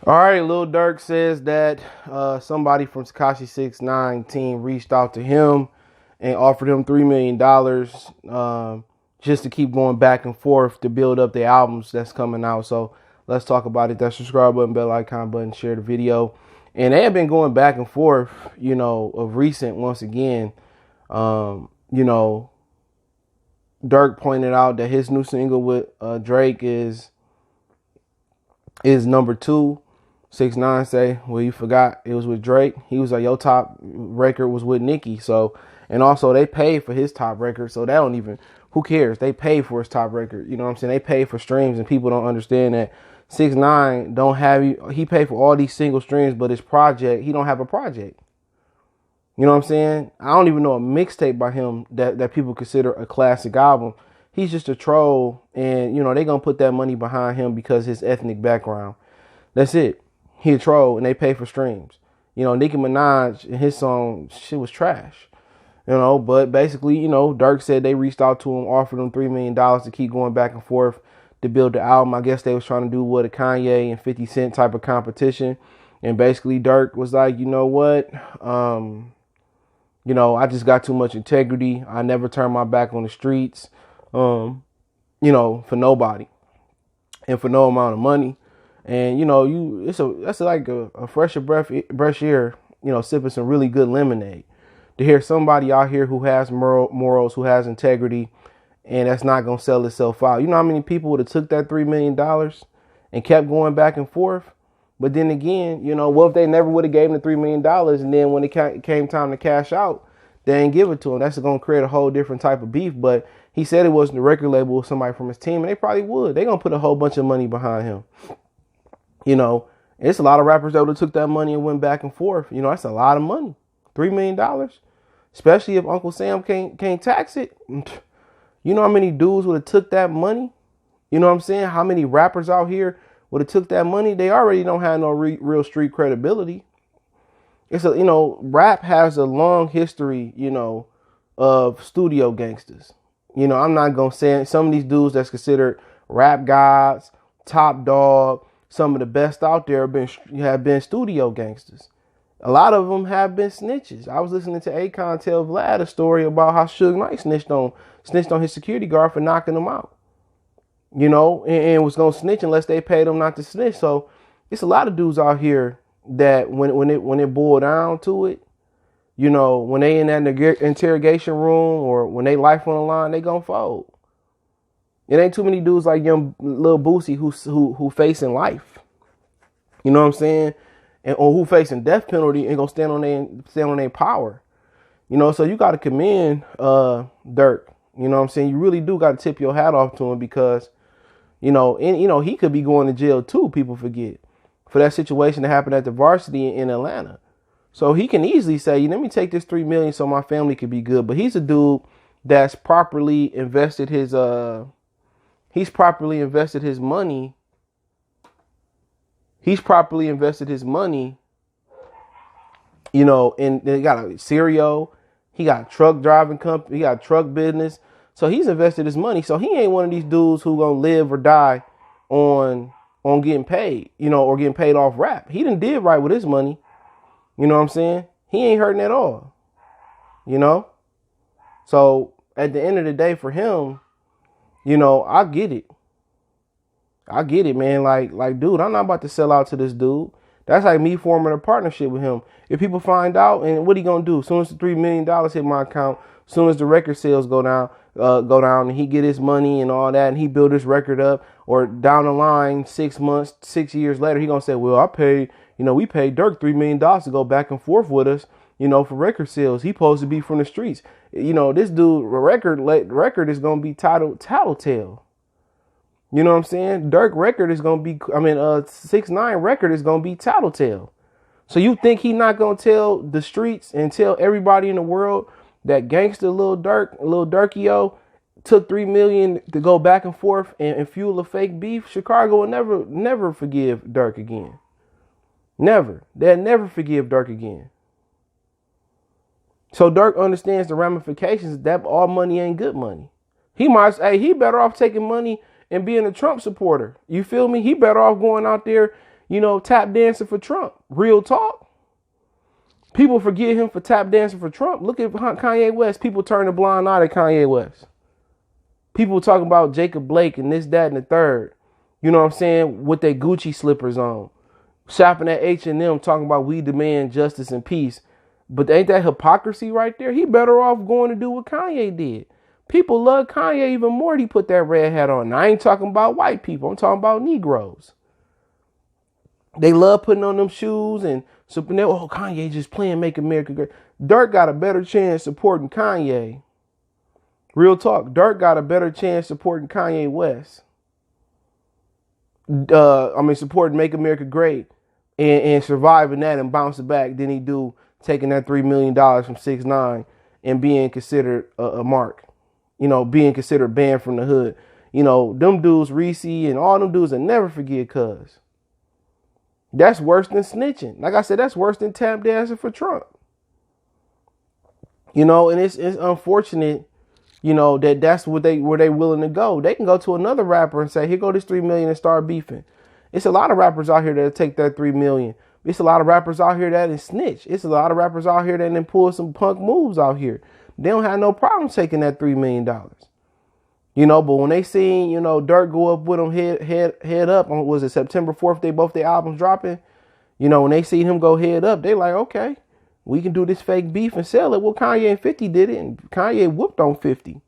All right, Lil Durk says that somebody from Tekashi 6ix9ine team reached out to him and offered him $3 million just to keep going back and forth to build up the albums that's coming out. So let's talk about it. That subscribe button, bell icon button, share the video. And they have been going back and forth, of recent once again. Um, you know, Durk pointed out that his new single with Drake is number two. 6ix9ine say, well, you forgot it was with Drake. He was like, your top record was with Nicki. So, and also they paid for his top record. So they don't even, who cares? They paid for his top record. You know what I'm saying? They paid for streams, and people don't understand that 6ix9ine don't have, he paid for all these single streams, but his project, he don't have a project. You know what I'm saying? I don't even know a mixtape by him that people consider a classic album. He's just a troll, and, they going to put that money behind him because his ethnic background. That's it. He a troll, and they pay for streams. Nicki Minaj and his song, shit was trash. But basically, Durk said they reached out to him, offered him $3 million to keep going back and forth to build the album. I guess they was trying to do a Kanye and 50 Cent type of competition. And basically Durk was like, you know what? I just got too much integrity. I never turn my back on the streets, for nobody and for no amount of money. And that's like a fresher breath air, sipping some really good lemonade. To hear somebody out here who has morals, who has integrity, and that's not gonna sell itself out. You know how many people would have took that $3 million and kept going back and forth? But then again, what if they never would have gave him the $3 million, and then when it came time to cash out, they ain't give it to him? That's gonna create a whole different type of beef. But he said it wasn't the record label, was somebody from his team, and they probably would. They gonna put a whole bunch of money behind him. It's a lot of rappers that would have took that money and went back and forth. That's a lot of money. $3 million. Especially if Uncle Sam can't tax it. You know how many dudes would have took that money? You know what I'm saying? How many rappers out here would have took that money? They already don't have no real street credibility. Rap has a long history, of studio gangsters. I'm not going to say some of these dudes that's considered rap gods, top dog, some of the best out there have been studio gangsters. A lot of them have been snitches. I was listening to Akon tell Vlad a story about how 6ix9ine snitched on his security guard for knocking him out. And was gonna snitch unless they paid him not to snitch. So it's a lot of dudes out here that when it boiled down to it, when they in that interrogation room or when they life on the line, they gonna fold. It ain't too many dudes like young Lil Boosie who facing life. You know what I'm saying? Or who facing death penalty and gonna stand on their power. So you gotta commend Durk. You know what I'm saying? You really do gotta tip your hat off to him because, he could be going to jail too, people forget, for that situation that happened at the Varsity in Atlanta. So he can easily say, let me take this $3 million so my family could be good. But he's a dude that's properly invested his money. He's properly invested his money, and he got a cereal, he got a truck driving company, he got a truck business. So he's invested his money. So he ain't one of these dudes who gonna live or die on getting paid, or getting paid off rap. He done did right with his money. You know what I'm saying? He ain't hurting at all. So at the end of the day for him, I get it. I get it, man. Like, dude, I'm not about to sell out to this dude. That's like me forming a partnership with him. If people find out, and what he gonna do? As soon as the $3 million hit my account, as soon as the record sales go down, and he get his money and all that, and he build his record up, or down the line, 6 months, 6 years later, he gonna say, well, we paid Durk $3 million to go back and forth with us, for record sales. He supposed to be from the streets. This dude record is gonna be titled Tattletale. You know what I'm saying? Durk record is gonna be, 6ix9ine record is gonna be Tattletale. So you think he not gonna tell the streets and tell everybody in the world that gangster Lil Durkio took $3 million to go back and forth and fuel a fake beef? Chicago will never forgive Durk again. Never. They'll never forgive Durk again. So Durk understands the ramifications that all money ain't good money. He better off taking money and being a Trump supporter. You feel me? He better off going out there tap dancing for Trump. Real talk. People forget him for tap dancing for Trump. Look at Kanye West. People turn a blind eye to Kanye West. People talking about Jacob Blake and this, that, and the third. You know what I'm saying? With their Gucci slippers on. Shopping at H&M talking about we demand justice and peace. But ain't that hypocrisy right there? He better off going to do what Kanye did. People love Kanye even more. He put that red hat on. Now, I ain't talking about white people. I'm talking about Negroes. They love putting on them shoes and something. Oh, Kanye just playing Make America Great. Durk got a better chance supporting Kanye. Real talk. Durk got a better chance supporting Kanye West. Supporting Make America Great and surviving that and bouncing back than he do taking that $3 million from 6ix9ine and being considered a mark. Being considered banned from the hood. Them dudes, Reese and all them dudes, will never forget cuz. That's worse than snitching. Like I said, that's worse than tap dancing for Trump. And it's unfortunate, that's where they willing to go. They can go to another rapper and say, here go this $3 million and start beefing. It's a lot of rappers out here that take that $3 million. It's a lot of rappers out here that snitch. It's a lot of rappers out here that then pull some punk moves out here. They don't have no problem taking that $3 million. But when they seen, Durk go up with them head up on, was it September 4th, both their albums dropping? When they seen him go head up, they like, okay, we can do this fake beef and sell it. Well, Kanye and 50 did it, and Kanye whooped on 50.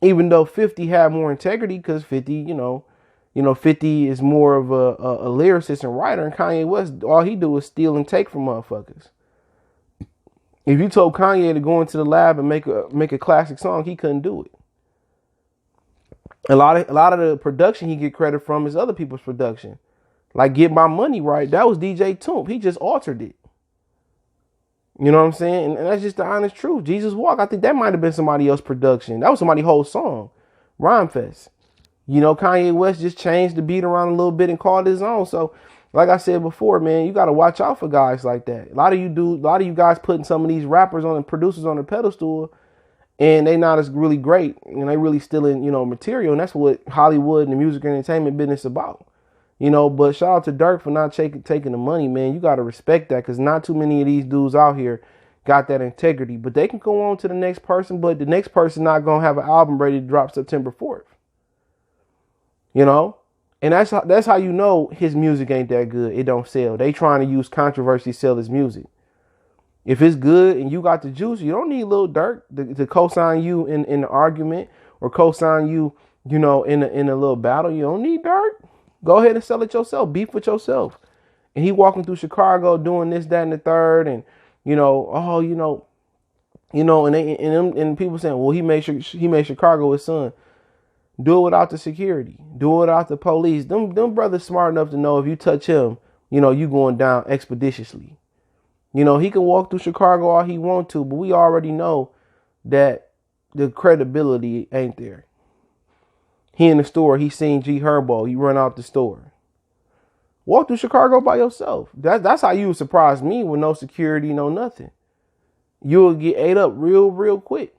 Even though 50 had more integrity, because 50, 50 is more of a lyricist and writer, and Kanye West, all he do is steal and take from motherfuckers. If you told Kanye to go into the lab and make a classic song, he couldn't do it. A lot of the production he get credit from is other people's production. Like Get My Money Right, that was DJ Toomp. He just altered it. You know what I'm saying? And that's just the honest truth. Jesus Walk, I think that might have been somebody else's production. That was somebody's whole song. Rhyme Fest. Kanye West just changed the beat around a little bit and called his own. So, like I said before, man, you got to watch out for guys like that. A lot of you guys putting some of these rappers on and producers on the pedestal, and they not as really great, and they really stealing, material. And that's what Hollywood and the music and entertainment business about. But shout out to Durk for not taking the money, man. You got to respect that, because not too many of these dudes out here got that integrity. But they can go on to the next person, but the next person not going to have an album ready to drop September 4th. And that's how you know his music ain't that good. It don't sell. They trying to use controversy to sell his music. If it's good and you got the juice, you don't need Lil Durk to co-sign you in the argument or co-sign you, in a little battle. You don't need Durk. Go ahead and sell it yourself. Beef with yourself. And he walking through Chicago doing this, that, and the third, and and people saying, well, he made Chicago his son. Do it without the security. Do it without the police. Them brothers smart enough to know if you touch him, you going down expeditiously. He can walk through Chicago all he want to, but we already know that the credibility ain't there. He in the store, he seen G Herbo, he run out the store. Walk through Chicago by yourself. That's how you would surprise me with no security, no nothing. You'll get ate up real quick.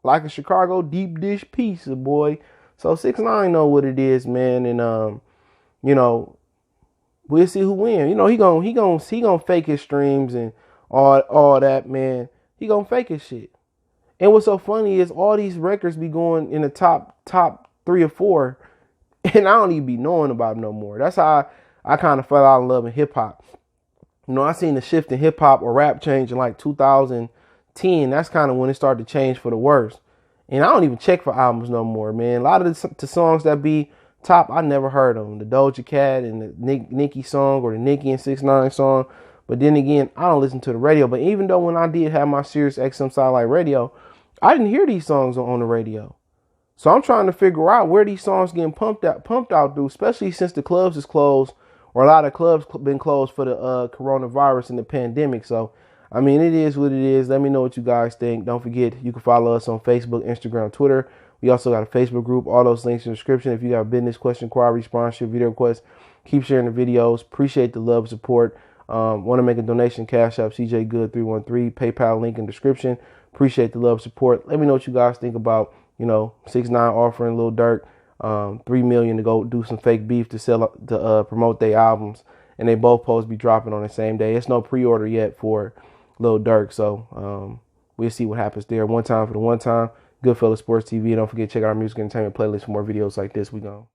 Like a Chicago deep dish pizza, boy. So 6ix9ine know what it is, man, and we'll see who wins. He gonna fake his streams and all that, man. He gonna fake his shit. And what's so funny is all these records be going in the top 3 or 4, and I don't even be knowing about them no more. That's how I kind of fell out in love in hip hop. I seen the shift in hip hop or rap change in like 2010. That's kind of when it started to change for the worse. And I don't even check for albums no more, man. A lot of the songs that be top, I never heard of them. The Doja Cat and the Nicki song, or the Nicki and 6ix9ine song. But then again, I don't listen to the radio. But even though when I did have my Sirius XM satellite radio, I didn't hear these songs on the radio. So I'm trying to figure out where these songs getting pumped out through, especially since the clubs is closed, or a lot of clubs been closed for the coronavirus and the pandemic. So I mean, it is what it is. Let me know what you guys think. Don't forget, you can follow us on Facebook, Instagram, Twitter. We also got a Facebook group. All those links in the description. If you got a business question, inquiry, sponsorship, video request, keep sharing the videos. Appreciate the love, support. Want to make a donation, Cash App, CJ Good 313, PayPal link in the description. Appreciate the love, support. Let me know what you guys think about, 6ix9ine offering Lil Durk $3 million to go do some fake beef to sell, to promote their albums. and they both supposed to be dropping on the same day. It's no pre-order yet for Lil Durk, so we'll see what happens there. One time for the one time. Goodfellas Sports TV. Don't forget to check out our music and entertainment playlist for more videos like this. We gone.